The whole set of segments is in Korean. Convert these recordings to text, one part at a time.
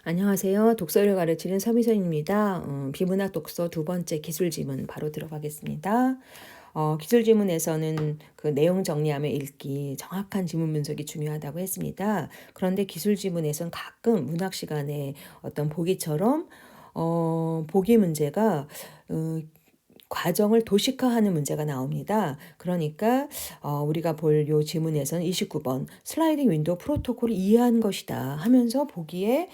안녕하세요. 독서를 가르치는 서미선입니다. 비문학 독서 두 번째 기술 지문 바로 들어가겠습니다. 기술 지문에서는 그 내용 정리하며 읽기, 정확한 지문 분석이 중요하다고 했습니다. 그런데 기술 지문에선 가끔 문학 시간에 어떤 보기처럼 보기 문제가 과정을 도식화하는 문제가 나옵니다. 그러니까 우리가 볼 요 지문에서는 29번 슬라이딩 윈도우 프로토콜을 이해한 것이다 하면서 보기에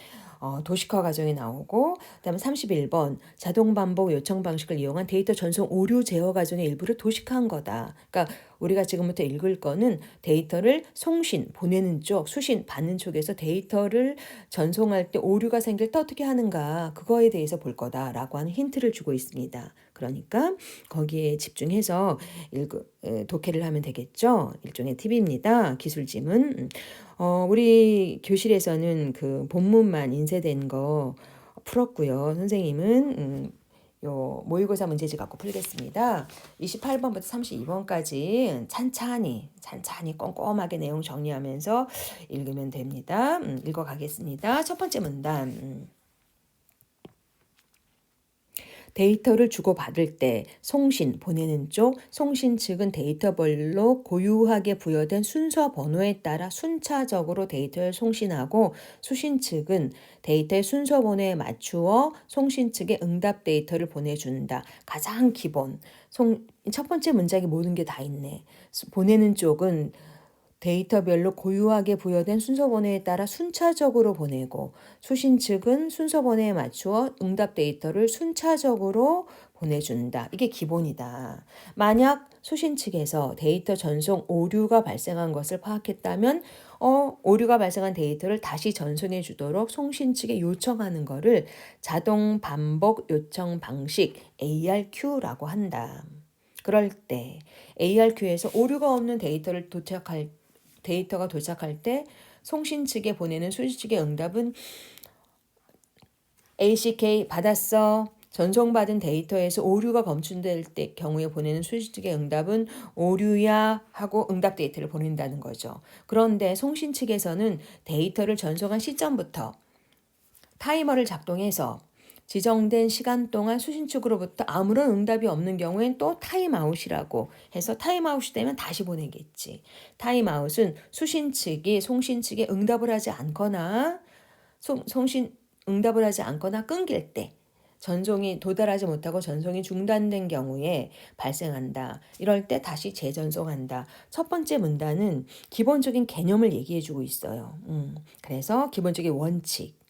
도식화 과정이 나오고, 그다음에 31번 자동 반복 요청 방식을 이용한 데이터 전송 오류 제어 과정의 일부를 도식화한 거다. 그러니까 우리가 지금부터 읽을 거는 데이터를 송신, 보내는 쪽, 수신, 받는 쪽에서 데이터를 전송할 때 오류가 생길 때 어떻게 하는가, 그거에 대해서 볼 거다라고 하는 힌트를 주고 있습니다. 그러니까 거기에 집중해서 독해를 하면 되겠죠. 일종의 팁입니다. 기술 지문. 우리 교실에서는 그 본문만 인쇄된 거 풀었고요. 선생님은 요 모의고사 문제집 갖고 풀겠습니다. 28번부터 32번까지 찬찬히 꼼꼼하게 내용 정리하면서 읽으면 됩니다. 읽어가겠습니다. 첫 번째 문단. 데이터를 주고받을 때 송신, 보내는 쪽, 송신 측은 데이터별로 고유하게 부여된 순서 번호에 따라 순차적으로 데이터를 송신하고, 수신 측은 데이터의 순서 번호에 맞추어 송신 측에 응답 데이터를 보내준다. 가장 기본. 첫 번째 문장에 모든 게 다 있네. 보내는 쪽은 데이터별로 고유하게 부여된 순서 번호에 따라 순차적으로 보내고, 수신 측은 순서 번호에 맞추어 응답 데이터를 순차적으로 보내준다. 이게 기본이다. 만약 수신 측에서 데이터 전송 오류가 발생한 것을 파악했다면 오류가 발생한 데이터를 다시 전송해 주도록 송신 측에 요청하는 것을 자동 반복 요청 방식 ARQ라고 한다. 그럴 때 ARQ에서 오류가 없는 데이터가 도착할 때 송신 측에 보내는 수신 측의 응답은 ACK 받았어. 전송받은 데이터에서 오류가 검출될 때 경우에 보내는 수신 측의 응답은 오류야 하고 응답 데이터를 보낸다는 거죠. 그런데 송신 측에서는 데이터를 전송한 시점부터 타이머를 작동해서 지정된 시간 동안 수신 측으로부터 아무런 응답이 없는 경우엔 또 타임아웃이라고 해서 타임아웃이 되면 다시 보내겠지. 타임아웃은 수신 측이 송신 측에 응답을 하지 않거나 응답을 하지 않거나 끊길 때, 전송이 도달하지 못하고 전송이 중단된 경우에 발생한다. 이럴 때 다시 재전송한다. 첫 번째 문단은 기본적인 개념을 얘기해주고 있어요. 그래서 기본적인 원칙.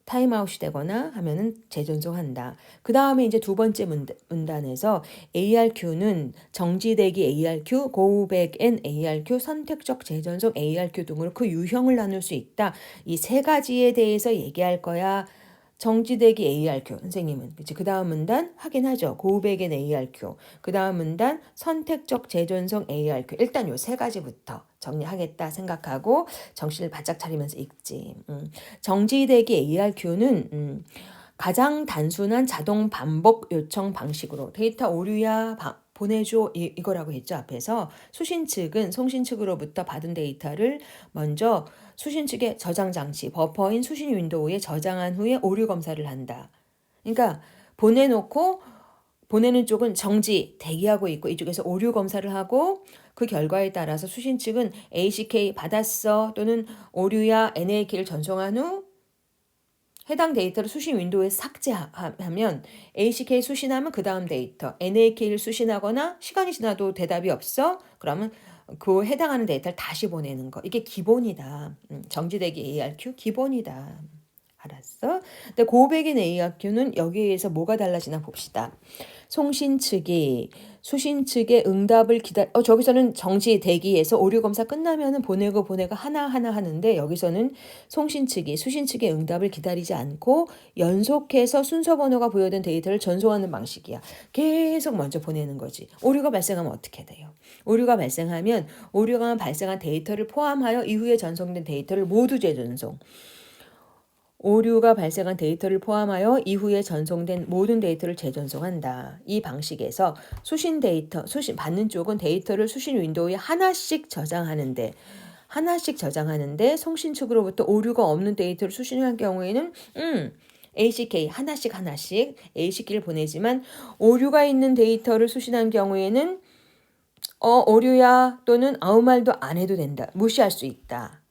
타임아웃이 되거나 하면은 재전송한다. 그 다음에 이제 두 번째 문단에서 ARQ는 정지대기 ARQ, 고백 N ARQ, 선택적 재전송 ARQ 등으로 그 유형을 나눌 수 있다. 이 세 가지에 대해서 얘기할 거야. 정지대기 ARQ 선생님은 그치? 그 다음 문단 확인하죠. 고백엔 ARQ. 그 다음 문단 선택적 재전송 ARQ. 일단 요 세 가지부터 정리하겠다 생각하고 정신을 바짝 차리면서 읽지. 정지대기 ARQ는 가장 단순한 자동 반복 요청 방식으로 데이터 오류야 보내줘 이거라고 했죠. 앞에서 수신 측은 송신 측으로부터 받은 데이터를 먼저 수신 측의 저장 장치 버퍼인 수신 윈도우에 저장한 후에 오류 검사를 한다. 그러니까 보내는 쪽은 정지 대기하고 있고, 이쪽에서 오류 검사를 하고, 그 결과에 따라서 수신 측은 ACK 받았어 또는 오류야 NAK를 전송한 후 해당 데이터를 수신 윈도우에 삭제하면, ACK 수신하면 그 다음 데이터, NAK를 수신하거나 시간이 지나도 대답이 없어? 그러면 그 해당하는 데이터를 다시 보내는 거. 이게 기본이다. 정지대기 ARQ 기본이다. 알았어? 근데 고백인 ARQ는 여기에서 뭐가 달라지나 봅시다. 송신 측이 수신 측의 응답을 저기서는 정지 대기에서 오류 검사 끝나면은 보내고 하나하나 하는데, 여기서는 송신 측이 수신 측의 응답을 기다리지 않고 연속해서 순서 번호가 부여된 데이터를 전송하는 방식이야. 계속 먼저 보내는 거지. 오류가 발생하면 어떻게 돼요? 오류가 발생한 데이터를 포함하여 이후에 전송된 데이터를 모두 재전송. 오류가 발생한 데이터를 포함하여 이후에 전송된 모든 데이터를 재전송한다. 이 방식에서 수신 받는 쪽은 데이터를 수신 윈도우에 하나씩 저장하는데, 하나씩 저장하는데 송신 측으로부터 오류가 없는 데이터를 수신할 경우에는 ACK 하나씩 ACK를 보내지만 오류가 있는 데이터를 수신한 경우에는 오류야 또는 아무 말도 안 해도 된다. 무시할 수 있다.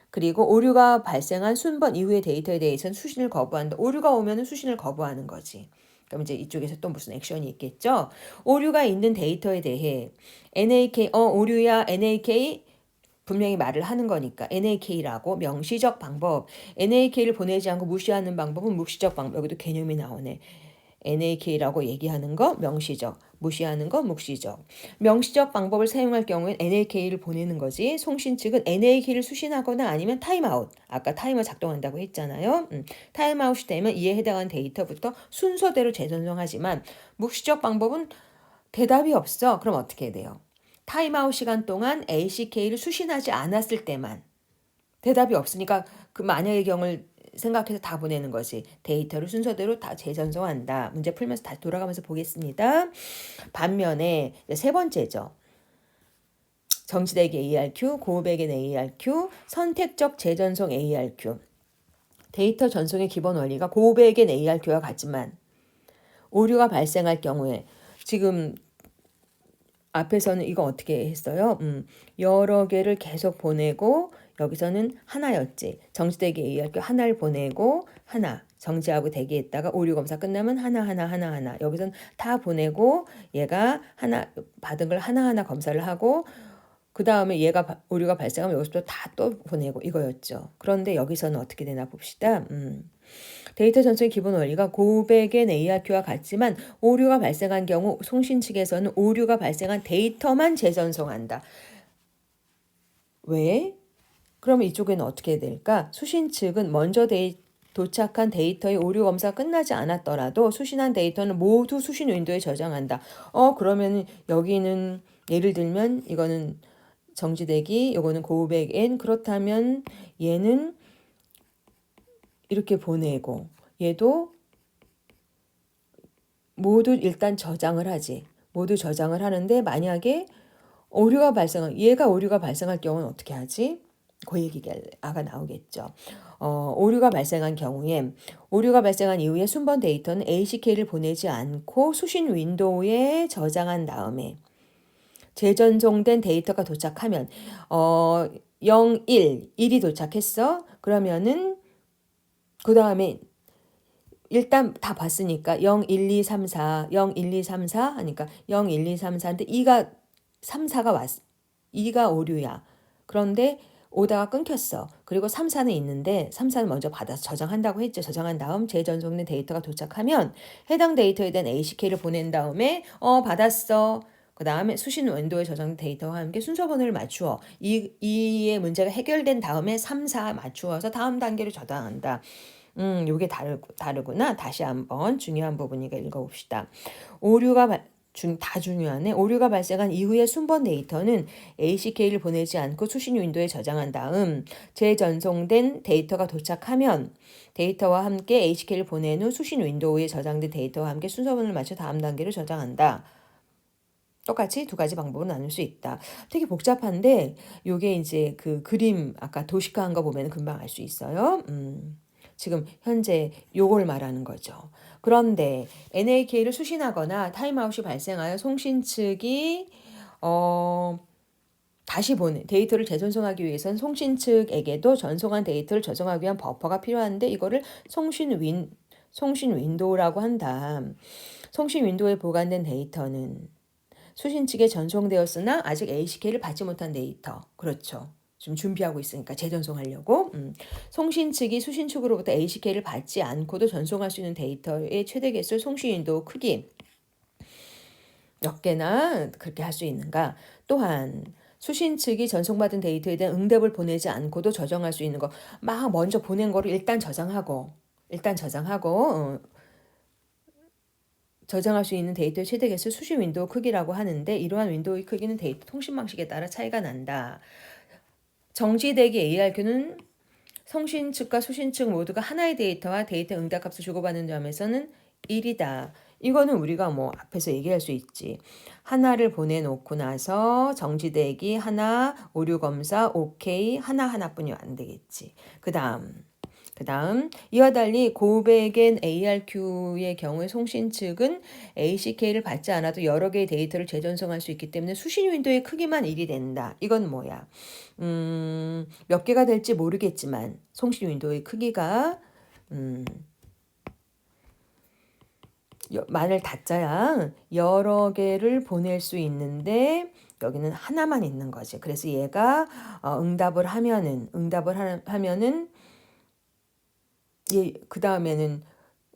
그리고 오류가 발생한 순번 이후의 데이터에 대해서는 수신을 거부한다. 오류가 오면 수신을 거부하는 거지. 그럼 이제 이쪽에서 또 무슨 액션이 있겠죠? 오류가 있는 데이터에 대해 NAK, 오류야, NAK, 분명히 말을 하는 거니까 NAK라고 명시적 방법, NAK를 보내지 않고 무시하는 방법은 묵시적 방법. 여기도 개념이 나오네. NAK라고 얘기하는 거 명시적, 무시하는 거 묵시적. 명시적 방법을 사용할 경우엔 NAK를 보내는 거지. 송신 측은 NAK를 수신하거나 아니면 타임아웃. 아까 타이머 작동한다고 했잖아요. 타임아웃이 되면 이에 해당하는 데이터부터 순서대로 재전송하지만 묵시적 방법은 대답이 없어. 그럼 어떻게 해야 돼요? 타임아웃 시간 동안 ACK를 수신하지 않았을 때만 대답이 없으니까 그 만약의 경우를 생각해서 다 보내는 거지. 데이터를 순서대로 다 재전송한다. 문제 풀면서 다시 돌아가면서 보겠습니다. 반면에 세 번째죠. 정지되기 ARQ, 고백인 ARQ, 선택적 재전송 ARQ. 데이터 전송의 기본 원리가 고백인 ARQ와 같지만 오류가 발생할 경우에 지금 앞에서는 이거 어떻게 했어요? 여러 개를 계속 보내고 여기서는 하나였지. 정지되기 ARQ 하나를 보내고 하나 정지하고 대기했다가 오류 검사 끝나면 하나. 여기서는 다 보내고 얘가 하나 받은 걸 하나하나 검사를 하고 그 다음에 얘가 오류가 발생하면 여기서부터 다 또 보내고 이거였죠. 그런데 여기서는 어떻게 되나 봅시다. 데이터 전송의 기본 원리가 고백엔 ARQ와 같지만 오류가 발생한 경우 송신 측에서는 오류가 발생한 데이터만 재전송한다. 왜? 그러면 이쪽에는 어떻게 될까? 수신 측은 먼저 도착한 데이터의 오류 검사가 끝나지 않았더라도 수신한 데이터는 모두 수신 윈도우에 저장한다. 그러면 여기는 예를 들면 이거는 정지되기, 이거는 고백엔 그렇다면 얘는 이렇게 보내고 얘도 모두 일단 저장을 하지. 모두 저장을 하는데 만약에 얘가 오류가 발생할 경우는 어떻게 하지? 그 얘기가 나오겠죠. 오류가 발생한 경우에 오류가 발생한 이후에 순번 데이터는 ACK를 보내지 않고 수신 윈도우에 저장한 다음에 재전송된 데이터가 도착하면 0, 1이 도착했어. 그러면은 그 다음에 일단 다 봤으니까 0, 1, 2, 3, 4, 0, 1, 2, 3, 4 하니까 0, 1, 2, 3, 4인데 2가 왔어. 2가 오류야. 그런데 오다가 끊겼어. 그리고 3, 4는 있는데 3, 4는 먼저 받아서 저장한다고 했죠. 저장한 다음 재전송된 데이터가 도착하면 해당 데이터에 대한 ACK를 보낸 다음에 받았어. 그 다음에 수신 윈도우에 저장된 데이터와 함께 순서 번호를 맞추어. 이의 문제가 해결된 다음에 3, 4 맞추어서 다음 단계로 저장한다. 요게 다르구나. 다시 한번 중요한 부분이니까 읽어봅시다. 다 중요하네. 오류가 발생한 이후의 순번 데이터는 ACK를 보내지 않고 수신 윈도우에 저장한 다음 재전송된 데이터가 도착하면 데이터와 함께 ACK를 보낸 후 수신 윈도우에 저장된 데이터와 함께 순서번호를 맞춰 다음 단계로 저장한다. 똑같이 두 가지 방법을 나눌 수 있다. 되게 복잡한데 요게 이제 그 그림 아까 도식화한 거 보면 금방 알 수 있어요. 지금 현재 요걸 말하는 거죠. 그런데 NAK를 수신하거나 타임아웃이 발생하여 송신 측이 다시 데이터를 재전송하기 위해서는 송신 측에게도 전송한 데이터를 저장하기 위한 버퍼가 필요한데 이거를 송신 윈도우라고 한다. 송신 윈도우에 보관된 데이터는 수신 측에 전송되었으나 아직 ACK를 받지 못한 데이터. 그렇죠. 지금 준비하고 있으니까 재전송하려고. 송신 측이 수신 측으로부터 ACK를 받지 않고도 전송할 수 있는 데이터의 최대 개수 송신 윈도우 크기. 몇 개나 그렇게 할 수 있는가. 또한 수신 측이 전송받은 데이터에 대한 응답을 보내지 않고도 저장할 수 있는 거. 막 먼저 보낸 거를 일단 저장하고 저장할 수 있는 데이터의 최대 개수 수신 윈도우 크기라고 하는데 이러한 윈도우의 크기는 데이터 통신 방식에 따라 차이가 난다. 정지되기 ARQ는 송신 측과 수신 측 모두가 하나의 데이터와 데이터 응답 값을 주고받는 점에서는 1이다. 이거는 우리가 뭐 앞에서 얘기할 수 있지. 하나를 보내놓고 나서 정지대기 하나, 오류 검사 오케이 하나하나뿐이 안 되겠지. 그 다음 이와 달리 고백엔 ARQ의 경우에 송신 측은 ACK를 받지 않아도 여러 개의 데이터를 재전송할 수 있기 때문에 수신 윈도우의 크기만 1이 된다. 이건 뭐야? 몇 개가 될지 모르겠지만 송신 윈도우의 크기가 만을 닫자야 여러 개를 보낼 수 있는데 여기는 하나만 있는 거지. 그래서 얘가 응답을 하면은 그 다음에는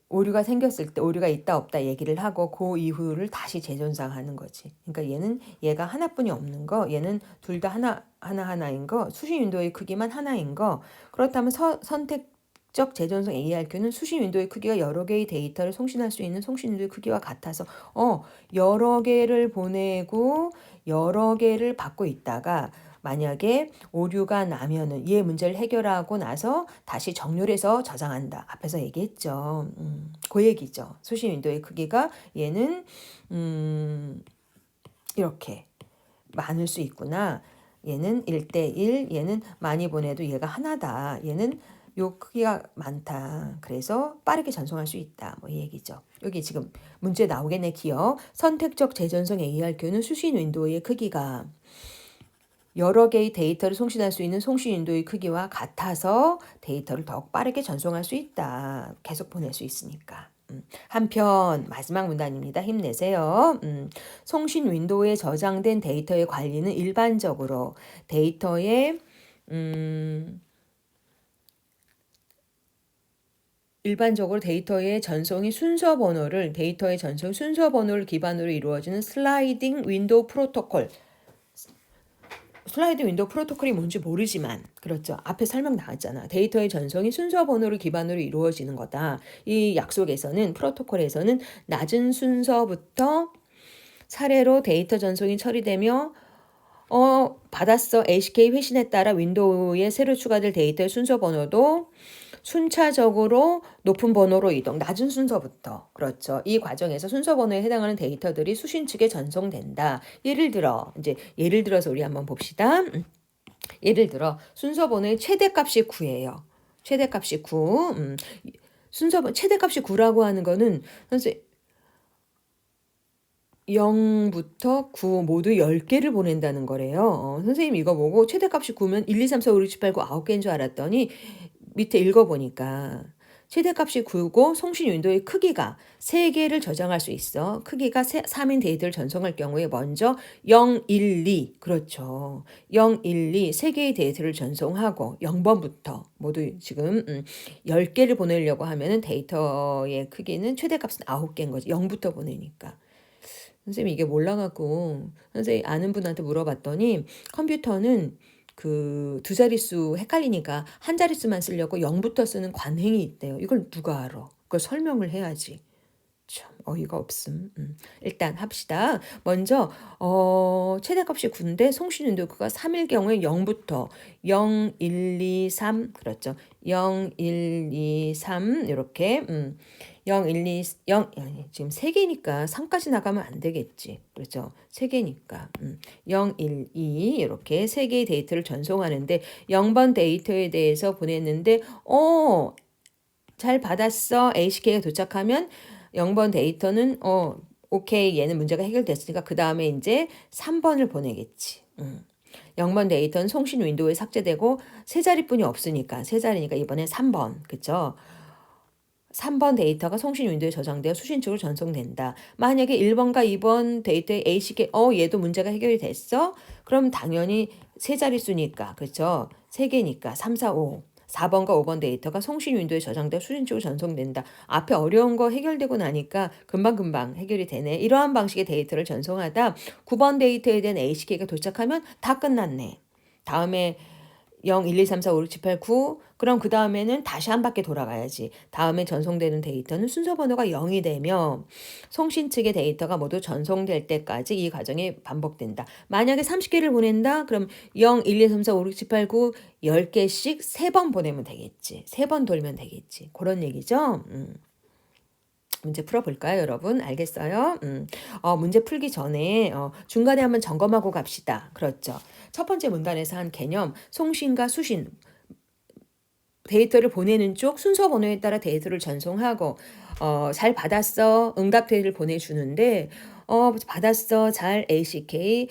오류가 생겼을 때 오류가 있다 없다 얘기를 하고 그 이후를 다시 재전송하는 거지. 그러니까 얘가 하나뿐이 없는 거, 얘는 둘 다 하나인 거, 수신 윈도우의 크기만 하나인 거. 그렇다면 선택적 재전송 ARQ는 수신 윈도우의 크기가 여러 개의 데이터를 송신할 수 있는 송신 윈도우의 크기와 같아서 여러 개를 보내고 여러 개를 받고 있다가 만약에 오류가 나면은 이 문제를 해결하고 나서 다시 정렬해서 저장한다. 앞에서 얘기했죠. 그 얘기죠. 수신 윈도우의 크기가 얘는 이렇게 많을 수 있구나. 얘는 1대1, 얘는 많이 보내도 얘가 하나다. 얘는 요 크기가 많다. 그래서 빠르게 전송할 수 있다. 뭐 이 얘기죠. 여기 지금 문제 나오겠네. 기억. 선택적 재전송 ARQ는 수신 윈도우의 크기가 여러 개의 데이터를 송신할 수 있는 송신 윈도우의 크기와 같아서 데이터를 더욱 빠르게 전송할 수 있다. 계속 보낼 수 있으니까. 한편 마지막 문단입니다. 힘내세요. 송신 윈도우에 저장된 데이터의 관리는 일반적으로 데이터의 데이터의 전송이 데이터의 전송 순서 번호를 기반으로 이루어지는 슬라이딩 윈도우 프로토콜. 슬라이드 윈도우 프로토콜이 뭔지 모르지만 그렇죠. 앞에 설명 나왔잖아. 데이터의 전송이 순서 번호를 기반으로 이루어지는 거다. 이 약속에서는 프로토콜에서는 낮은 순서부터 차례로 데이터 전송이 처리되며 받았어. ACK 회신에 따라 윈도우에 새로 추가될 데이터의 순서 번호도 순차적으로 높은 번호로 이동, 낮은 순서부터. 그렇죠. 이 과정에서 순서 번호에 해당하는 데이터들이 수신 측에 전송된다. 예를 들어서 우리 한번 봅시다. 예를 들어 순서 번호의 최대값이 9예요. 최대값이 9. 최대값이 9라고 하는 거는 선생님 0부터 9 모두 10개를 보낸다는 거래요. 선생님 이거 보고 최대값이 9면 1, 2, 3, 4, 5, 6, 7, 8, 9, 9개인 줄 알았더니 밑에 읽어보니까 최대값이 9고 송신 윈도우의 크기가 3개를 저장할 수 있어. 크기가 3인 데이터를 전송할 경우에 먼저 0, 1, 2 그렇죠. 0, 1, 2 3개의 데이터를 전송하고 0번부터 모두 지금 10개를 보내려고 하면은 데이터의 크기는 최대값은 9개인 거지. 0부터 보내니까. 선생님 이게 몰라갖고 선생님 아는 분한테 물어봤더니 컴퓨터는 그 두 자릿수 헷갈리니까 한 자릿수만 쓰려고 0부터 쓰는 관행이 있대요. 이걸 누가 알아? 그걸 설명을 해야지. 참 어이가 없음. 일단 합시다. 먼저 최대값이 9인데 송신 윈도우가 3일 경우에 0부터 0, 1, 2, 3 그렇죠. 0, 1, 2, 3 이렇게 0, 1, 2, 0 지금 3개니까 3까지 나가면 안 되겠지. 그렇죠. 3개니까 0, 1, 2 이렇게 3개의 데이터를 전송하는데 0번 데이터에 대해서 보냈는데 잘 받았어. ACK가 도착하면 0번 데이터는 오케이 얘는 문제가 해결됐으니까 그 다음에 이제 3번을 보내겠지. 0번 데이터는 송신 윈도우에 삭제되고 세 자리뿐이 없으니까 세 자리니까 이번에 3번 그쵸? 3번 데이터가 송신 윈도우에 저장되어 수신 측으로 전송된다. 만약에 1번과 2번 데이터의 ACK 얘도 문제가 해결이 됐어? 그럼 당연히 세 자릿수니까 그쵸? 3개니까 3, 4, 5 4번과 5번 데이터가 송신 윈도우에 저장되어 수신 쪽으로 전송된다. 앞에 어려운 거 해결되고 나니까 금방금방 해결이 되네. 이러한 방식의 데이터를 전송하다 9번 데이터에 대한 ACK가 도착하면 다 끝났네. 다음에 0, 1, 2, 3, 4, 5, 6, 7, 8, 9 그럼 그 다음에는 다시 한 바퀴 돌아가야지. 다음에 전송되는 데이터는 순서 번호가 0이 되며 송신 측의 데이터가 모두 전송될 때까지 이 과정이 반복된다. 만약에 30개를 보낸다? 그럼 0, 1, 2, 3, 4, 5, 6, 7, 8, 9 10개씩 3번 보내면 되겠지. 3번 돌면 되겠지. 그런 얘기죠. 문제 풀어볼까요, 여러분? 알겠어요? 문제 풀기 전에 중간에 한번 점검하고 갑시다. 그렇죠. 첫 번째 문단에서 한 개념, 송신과 수신, 데이터를 보내는 쪽 순서 번호에 따라 데이터를 전송하고 잘 받았어, 응답 데이터를 보내주는데 받았어, 잘 ACK,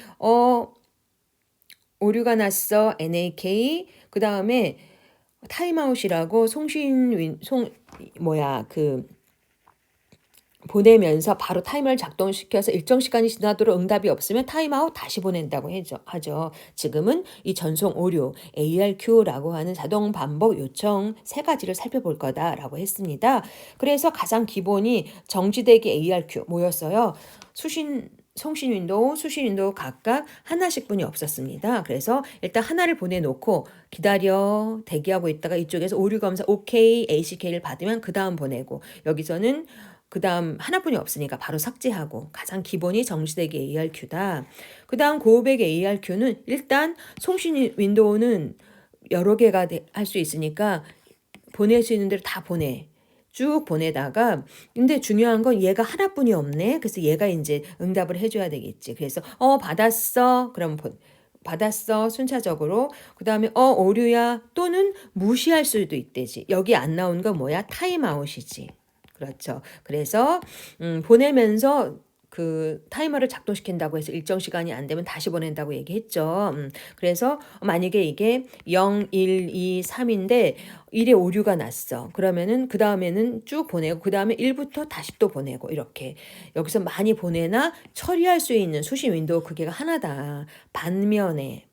오류가 났어, NAK, 그 다음에 타임아웃이라고 보내면서 바로 타이머를 작동시켜서 일정 시간이 지나도록 응답이 없으면 타임아웃 다시 보낸다고 하죠. 지금은 이 전송 오류, ARQ라고 하는 자동 반복 요청 세 가지를 살펴볼 거다라고 했습니다. 그래서 가장 기본이 정지대기 ARQ 뭐였어요? 송신 윈도우, 수신 윈도우 각각 하나씩 뿐이 없었습니다. 그래서 일단 하나를 보내놓고 기다려 대기하고 있다가 이쪽에서 오류 검사 OK, ACK를 받으면 그 다음 보내고 여기서는 그 다음 하나뿐이 없으니까 바로 삭제하고 가장 기본이 정지대기 ARQ다. 그 다음 고백의 ARQ는 일단 송신 윈도우는 여러 개가 할 수 있으니까 보낼 수 있는 대로 다 보내. 쭉 보내다가 근데 중요한 건 얘가 하나뿐이 없네. 그래서 얘가 이제 응답을 해줘야 되겠지. 그래서 받았어. 그럼 받았어. 순차적으로. 그 다음에 오류야 또는 무시할 수도 있대지. 여기 안 나온 건 뭐야? 타임아웃이지. 그렇죠. 그래서 보내면서 그 타이머를 작동시킨다고 해서 일정 시간이 안 되면 다시 보낸다고 얘기했죠. 그래서 만약에 이게 0, 1, 2, 3인데 1에 오류가 났어. 그러면은 그 다음에는 쭉 보내고 그 다음에 1부터 다시 또 보내고 이렇게 여기서 많이 보내나 처리할 수 있는 수신 윈도우 크기가 하나다. 반면에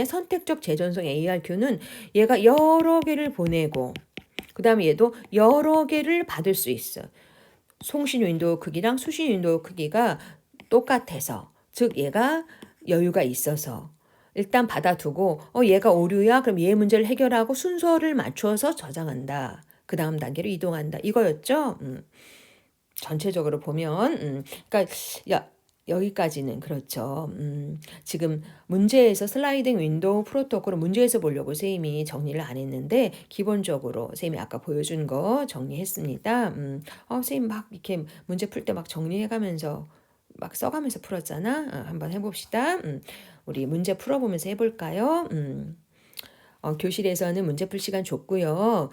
선택적 재전송 ARQ는 얘가 여러 개를 보내고 그 다음에 얘도 여러 개를 받을 수 있어. 송신 윈도우 크기랑 수신 윈도우 크기가 똑같아서 즉 얘가 여유가 있어서 일단 받아두고 얘가 오류야 그럼 얘 문제를 해결하고 순서를 맞춰서 저장한다. 그 다음 단계로 이동한다. 이거였죠. 전체적으로 보면 그러니까 여기까지는 그렇죠. 지금 문제에서 슬라이딩 윈도우 프로토콜을 문제에서 보려고 선생님이 정리를 안 했는데 기본적으로 선생님이 아까 보여준 거 정리했습니다. 선생님 막 이렇게 문제 풀 때 막 정리해가면서 막 써가면서 풀었잖아. 한번 해봅시다. 우리 문제 풀어보면서 해볼까요? 교실에서는 문제 풀 시간 줬고요.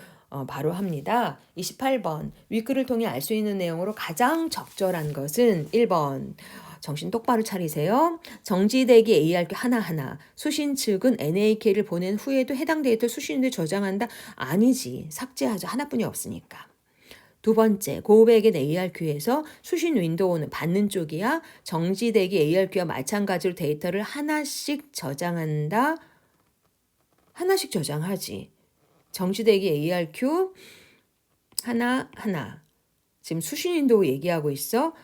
바로 합니다. 28번 윗글을 통해 알 수 있는 내용으로 가장 적절한 것은 1번 정신 똑바로 차리세요. 정지대기 ARQ 하나하나 수신 측은 NAK를 보낸 후에도 해당 데이터 수신인데 저장한다? 아니지. 삭제하죠. 하나뿐이 없으니까. 두 번째, 고백의 ARQ에서 수신 윈도우는 받는 쪽이야. 정지대기 ARQ와 마찬가지로 데이터를 하나씩 저장한다. 하나씩 저장하지. 정지대기 ARQ 하나. 지금 수신 윈도우 얘기하고 있어.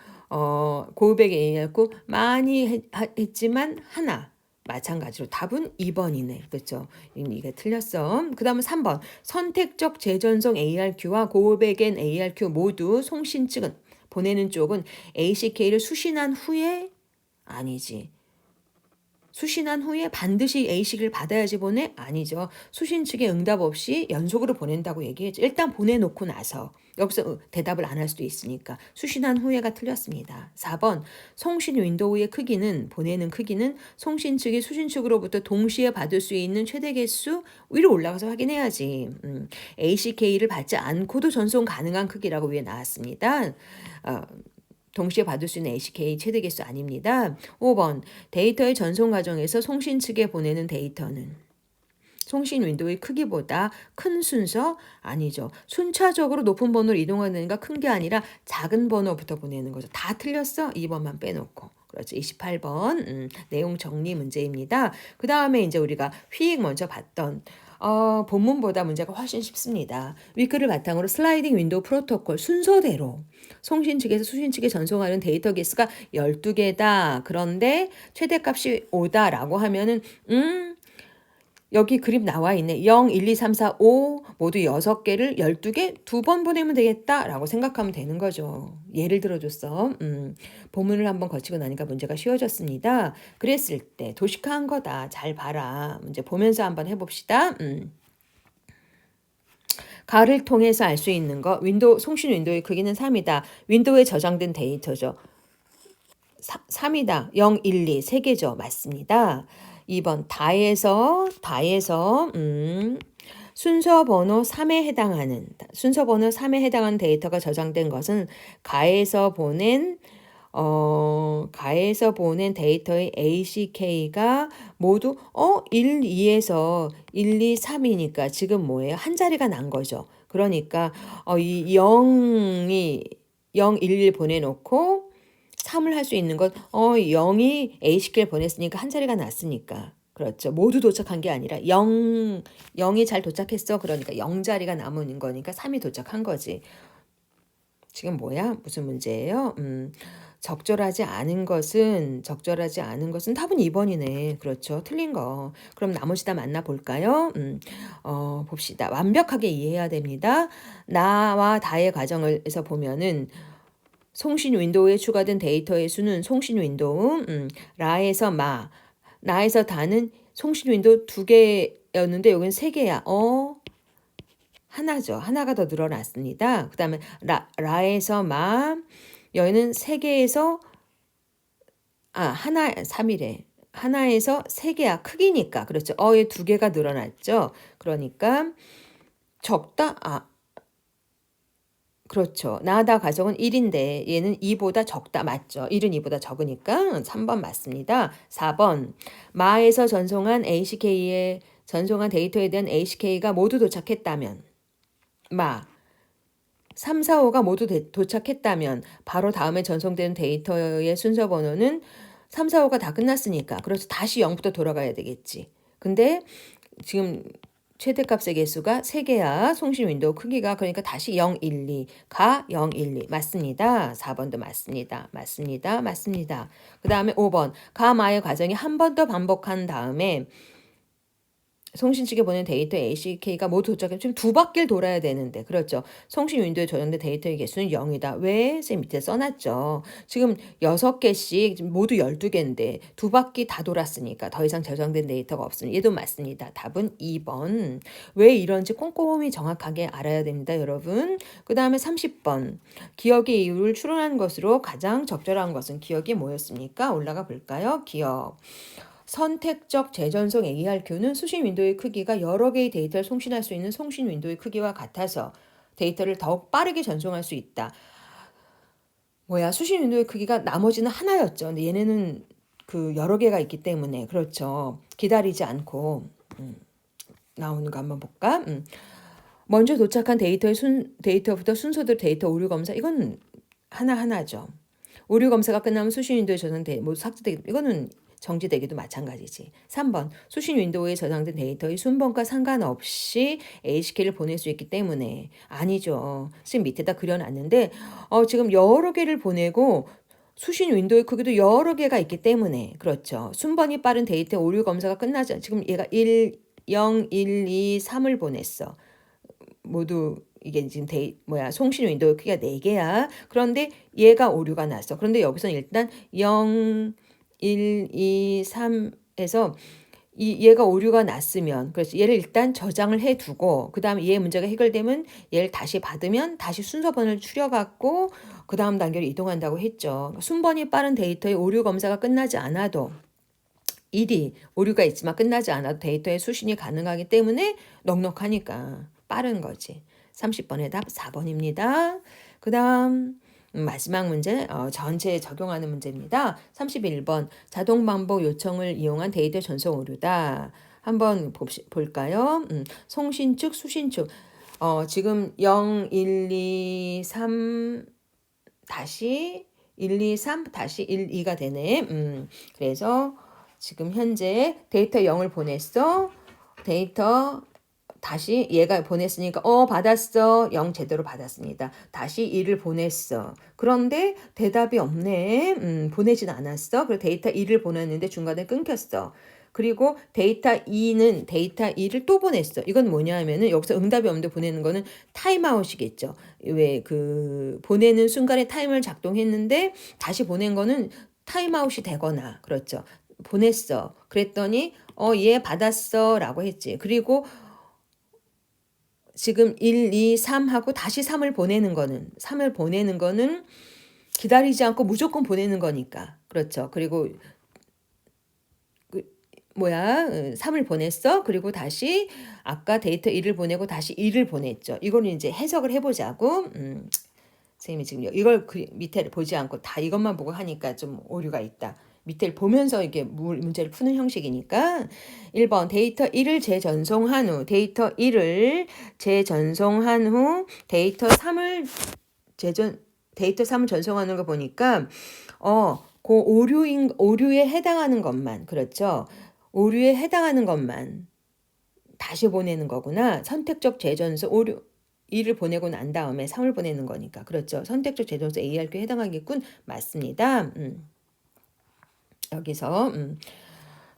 고백의 ARQ 많이 했지만 하나. 마찬가지로 답은 2번이네. 그렇죠? 이게 틀렸어. 그 다음은 3번. 선택적 재전송 ARQ와 고백엔 ARQ 모두 송신 측은 보내는 쪽은 ACK를 수신한 후에 아니지. 수신한 후에 반드시 A식을 받아야지 보내? 아니죠. 수신 측의 응답 없이 연속으로 보낸다고 얘기했죠. 일단 보내놓고 나서 여기서 대답을 안 할 수도 있으니까 수신한 후에가 틀렸습니다. 4번 송신 윈도우의 크기는 보내는 크기는 송신 측이 수신 측으로부터 동시에 받을 수 있는 최대 개수 위로 올라가서 확인해야지. ACK를 받지 않고도 전송 가능한 크기라고 위에 나왔습니다. 동시에 받을 수 있는 ACK 최대 개수 아닙니다. 5번 데이터의 전송 과정에서 송신 측에 보내는 데이터는 송신 윈도우의 크기보다 큰 순서 아니죠. 순차적으로 높은 번호로 이동하는가 큰 게 아니라 작은 번호부터 보내는 거죠. 다 틀렸어? 2번만 빼놓고. 그렇죠. 28번 내용 정리 문제입니다. 그 다음에 이제 우리가 휙 먼저 봤던 본문보다 문제가 훨씬 쉽습니다. 윗글을 바탕으로 슬라이딩 윈도우 프로토콜 순서대로 송신 측에서 수신 측에 전송하는 데이터 개수가 12개다. 그런데 최대값이 5다라고 하면은 여기 그림 나와 있네. 0, 1, 2, 3, 4, 5 모두 6개를 12개 2번 보내면 되겠다라고 생각하면 되는 거죠. 예를 들어줬어. 본문을 한번 거치고 나니까 문제가 쉬워졌습니다. 그랬을 때 도식화한 거다. 잘 봐라. 문제 보면서 한번 해봅시다. 가를 통해서 알 수 있는 거. 송신 윈도우의 크기는 3이다. 윈도우에 저장된 데이터죠. 3이다. 0, 1, 2, 3개죠. 맞습니다. 2번 다에서 순서 번호 3에 해당하는 데이터가 저장된 것은 가에서 보낸 데이터의 ACK가 모두 1, 2에서 1, 2, 3이니까 지금 뭐예요? 한 자리가 난 거죠. 그러니까 이 0이 0, 1, 1 보내놓고 3을 할 수 있는 것 0이 ACK를 보냈으니까 한 자리가 났으니까 그렇죠. 모두 도착한 게 아니라 0이 잘 도착했어. 그러니까 0자리가 남은 거니까 3이 도착한 거지. 지금 뭐야? 무슨 문제예요? 적절하지 않은 것은 답은 2번이네. 그렇죠. 틀린 거. 그럼 나머지 다 만나볼까요? 봅시다. 완벽하게 이해해야 됩니다. 나와 다의 과정에서 보면은 송신 윈도우에 추가된 데이터의 수는 송신 윈도우, 라에서 마, 나에서 다는 송신 윈도우 2개였는데 여기는 3개야. 하나죠. 하나가 더 늘어났습니다. 그 다음에 라에서 마, 여기는 3개에서 하나 3이래. 하나에서 3개야. 크기니까. 그렇죠. 얘 2개가 늘어났죠. 그러니까 적다. 그렇죠. 나다 가정은 1인데 얘는 2보다 적다. 맞죠. 1은 2보다 적으니까 3번 맞습니다. 4번 마에서 전송한 데이터에 대한 ACK가 모두 도착했다면 3, 4, 5가 모두 도착했다면 바로 다음에 전송되는 데이터의 순서 번호는 3, 4, 5가 다 끝났으니까 그래서 다시 0부터 돌아가야 되겠지. 근데 지금 최대값의 개수가 3개야. 송신 윈도우 크기가. 그러니까 다시 0, 1, 2. 가 0, 1, 2. 맞습니다. 4번도 맞습니다. 맞습니다. 그 다음에 5번. 가마의 과정이 한 번 더 반복한 다음에 송신 측에 보낸 데이터 ACK가 모두 도착해 지금 2바퀴를 돌아야 되는데 그렇죠. 송신 윈도우에 저장된 데이터의 개수는 0이다. 왜? 쌤 밑에 써놨죠. 지금 6개씩 모두 12개인데 2바퀴 다 돌았으니까 더 이상 저장된 데이터가 없으니 얘도 맞습니다. 답은 2번. 왜 이런지 꼼꼼히 정확하게 알아야 됩니다. 여러분. 그 다음에 30번. 기억의 이유를 추론한 것으로 가장 적절한 것은 기억이 뭐였습니까? 올라가 볼까요? 기억. 선택적 재전송 ARQ는 수신 윈도우의 크기가 여러 개의 데이터를 송신할 수 있는 송신 윈도우의 크기와 같아서 데이터를 더욱 빠르게 전송할 수 있다. 수신 윈도우의 크기가 나머지는 하나였죠. 근데 얘네는 그 여러 개가 있기 때문에 그렇죠. 기다리지 않고 나오는 거 한번 볼까? 먼저 도착한 데이터부터 순서대로 데이터 오류 검사 이건 하나하나죠. 오류 검사가 끝나면 수신 윈도우에 저장돼 모두 삭제되기 이거는 정지되기도 마찬가지지. 3번 수신 윈도우에 저장된 데이터의 순번과 상관없이 ACK를 보낼 수 있기 때문에 아니죠. 지금 밑에다 그려놨는데 지금 여러 개를 보내고 수신 윈도우의 크기도 여러 개가 있기 때문에 그렇죠. 순번이 빠른 데이터 오류 검사가 끝나죠. 지금 얘가 0, 1, 2, 3을 보냈어. 모두 이게 지금 송신 윈도우 크기가 4개야. 그런데 얘가 오류가 났어. 그런데 여기서는 일단 0, 1, 2, 3에서 얘가 오류가 났으면 그래서 얘를 일단 저장을 해두고 그 다음에 얘 문제가 해결되면 얘를 다시 받으면 다시 순서번호를 추려갖고 그 다음 단계로 이동한다고 했죠. 순번이 빠른 데이터의 오류 검사가 끝나지 않아도 일이 오류가 있지만 끝나지 않아도 데이터의 수신이 가능하기 때문에 넉넉하니까 빠른 거지. 30번의 답 4번입니다. 그 다음 마지막 문제 전체에 적용하는 문제입니다. 31번 자동 반복 요청을 이용한 데이터 전송 오류다. 한번 볼까요? 송신 측 수신 측 지금 0, 1, 2, 3 다시 1, 2, 3 다시 1, 2가 되네. 그래서 지금 현재 데이터 0을 보냈어. 데이터 다시 얘가 보냈으니까 받았어. 0 제대로 받았습니다. 다시 1을 보냈어. 그런데 대답이 없네. 보내진 않았어. 그리고 데이터 1을 보냈는데 중간에 끊겼어. 그리고 데이터 2를 또 보냈어. 이건 뭐냐 하면은 여기서 응답이 없는데 보내는 거는 타임아웃이겠죠. 왜 보내는 순간에 타임을 작동했는데 다시 보낸 거는 타임아웃이 되거나 그렇죠. 보냈어. 그랬더니 얘 받았어 라고 했지. 그리고 지금 1, 2, 3 하고 다시 3을 보내는 거는 기다리지 않고 무조건 보내는 거니까. 그렇죠. 그리고 그 3을 보냈어. 그리고 다시 아까 데이터 1을 보내고 다시 2를 보냈죠. 이거는 이제 해석을 해 보자고. 선생님이 지금 이걸 밑에를 보지 않고 다 이것만 보고 하니까 좀 오류가 있다. 밑에를 보면서 이게 문제를 푸는 형식이니까 1번 데이터 1을 재전송한 후 데이터 3을 전송하는 거 보니까 그 오류에 해당하는 것만, 그렇죠? 오류에 해당하는 것만 다시 보내는 거구나. 선택적 재전송 오류 2를 보내고 난 다음에 3을 보내는 거니까. 그렇죠. 선택적 재전송 ARQ에 해당하겠군. 맞습니다. 여기서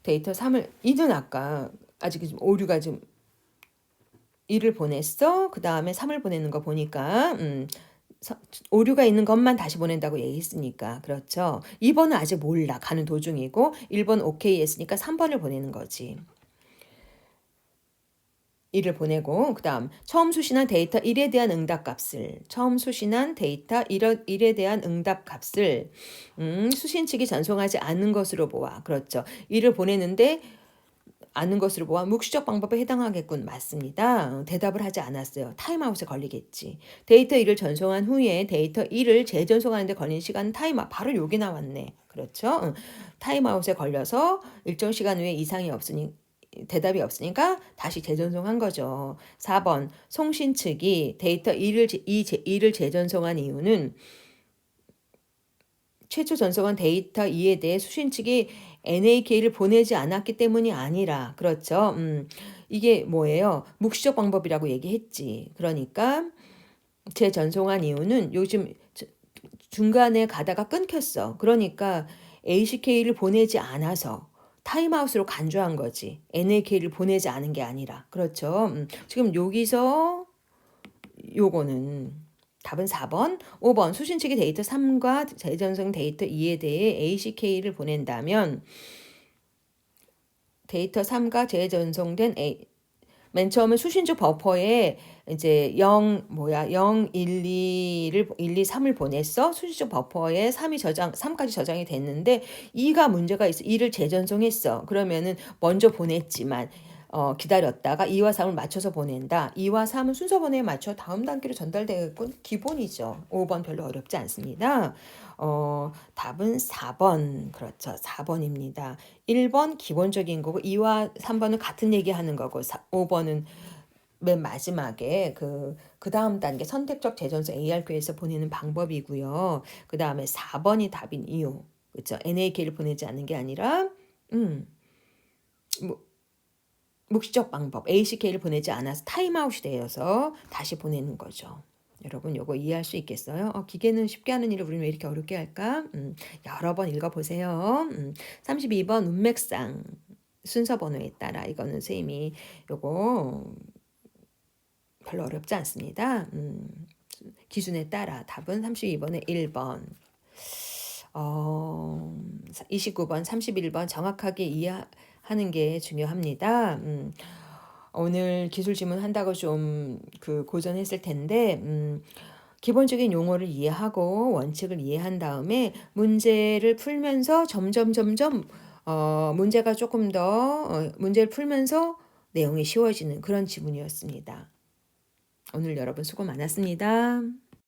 데이터 3을 2는 아까 아직 좀 오류가 좀 2를 보냈어. 그 다음에 3을 보내는 거 보니까 오류가 있는 것만 다시 보낸다고 얘기했으니까. 그렇죠. 2번은 아직 몰라. 가는 도중이고 1번 오케이 했으니까 3번을 보내는 거지. 1을 보내고 그 다음 처음 수신한 데이터 1에 대한 응답값을 수신 측이 전송하지 않은 것으로 보아. 그렇죠. 1을 보내는데 아는 것으로 보아 묵시적 방법에 해당하겠군. 맞습니다. 대답을 하지 않았어요. 타임아웃에 걸리겠지. 데이터 1을 전송한 후에 데이터 1을 재전송하는 데 걸린 시간 타임아웃. 바로 여기 나왔네. 그렇죠. 타임아웃에 걸려서 일정 시간 후에 이상이 없으니 대답이 없으니까 다시 재전송한 거죠. 4번 송신 측이 데이터 2를 재전송한 이유는 최초 전송한 데이터 2에 대해 수신 측이 NAK를 보내지 않았기 때문이 아니라. 그렇죠. 이게 뭐예요? 묵시적 방법이라고 얘기했지. 그러니까 재전송한 이유는 요즘 중간에 가다가 끊겼어. 그러니까 ACK를 보내지 않아서 타임아웃으로 간주한 거지. NAK를 보내지 않은 게 아니라. 그렇죠. 지금 여기서 요거는 답은 4번. 5번 수신 측이 데이터 3과 재전송 데이터 2에 대해 ACK를 보낸다면 데이터 3과 재전송된 맨 처음에 수신주 버퍼에 이제 0, 1, 2, 3을 보냈어. 수신주 버퍼에 3까지 저장이 됐는데 2가 문제가 있어. 2를 재전송했어. 그러면은 먼저 보냈지만 기다렸다가 2와 3을 맞춰서 보낸다. 2와 3은 순서 번호에 맞춰 다음 단계로 전달되겠군. 기본이죠. 5번 별로 어렵지 않습니다. 답은 4번. 그렇죠. 4번입니다. 1번 기본적인 거고 2와 3번은 같은 얘기하는 거고 5번은 맨 마지막에 그 다음 단계 선택적 재전송 ARQ에서 보내는 방법이고요. 그 다음에 4번이 답인 이유. 그렇죠. NAK를 보내지 않는 게 아니라 묵시적 방법 ACK를 보내지 않아서 타임아웃이 되어서 다시 보내는 거죠. 여러분 요거 이해할 수 있겠어요? 기계는 쉽게 하는 일을 우리는 왜 이렇게 어렵게 할까? 여러 번 읽어보세요. 32번 문맥상 순서 번호에 따라 이거는 선생님이 요거 별로 어렵지 않습니다. 기준에 따라 답은 32번에 1번 29번 31번 정확하게 이해하는 게 중요합니다. 오늘 기술 지문 한다고 좀 고전했을 텐데 기본적인 용어를 이해하고 원칙을 이해한 다음에 문제를 풀면서 점점 문제가 조금 더 문제를 풀면서 내용이 쉬워지는 그런 지문이었습니다. 오늘 여러분 수고 많았습니다.